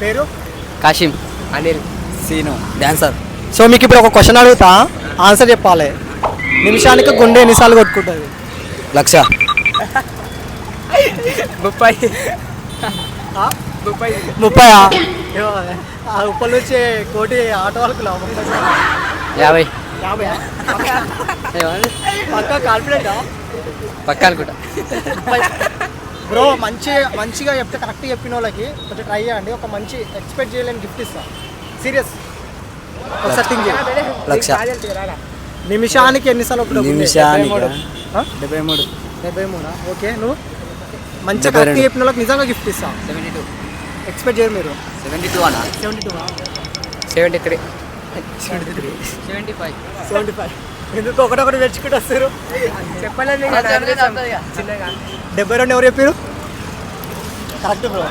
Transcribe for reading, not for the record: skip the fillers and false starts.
పేరు? Kasim. Anil. Seenu. Dancer. So మీకు ఇప్పుడు ఒక క్వశ్చన్ అడుగుతా, ఆన్సర్ చెప్పాలి. నిమిషానికి గుండె ఎన్నిసార్లు కొట్టుకుంటుంది? 1,00,000. 30. 30 ఉప్పల్ నుంచి కోటి ఆటో వాళ్ళకు లాభం. 50. 50 పక్కా కాన్ఫిడెంటా? పక్క అనుకుంటా. బ్రో మంచిగా చెప్తే కరెక్ట్గా చెప్పిన వాళ్ళకి కొంచెం ట్రై చేయండి. ఒక మంచి ఎక్స్పెక్ట్ చేయలేని గిఫ్ట్ ఇస్తా. సీరియస్. ఒకసారి థింక్ చేయి. 1,00,000. నిమిషానికి ఎన్నిసార్లు కొట్టుకుంటుంది? నిమిషానికి 73. 73. ఓకే, నువ్వు మంచిగా కరెక్ట్ చెప్పిన వాళ్ళకి నిజంగా గిఫ్ట్ ఇస్తా. 72. ఎక్స్పెక్ట్ చేయరు మీరు. 72 అన్నా. 72. 73. 73. 75. 75. ఎందుకు ఒకటొకటి తెచ్చుకుంటూ వస్తారు? చెప్పలేదు. 72 ఎవరు చెప్పారు? Correct bro.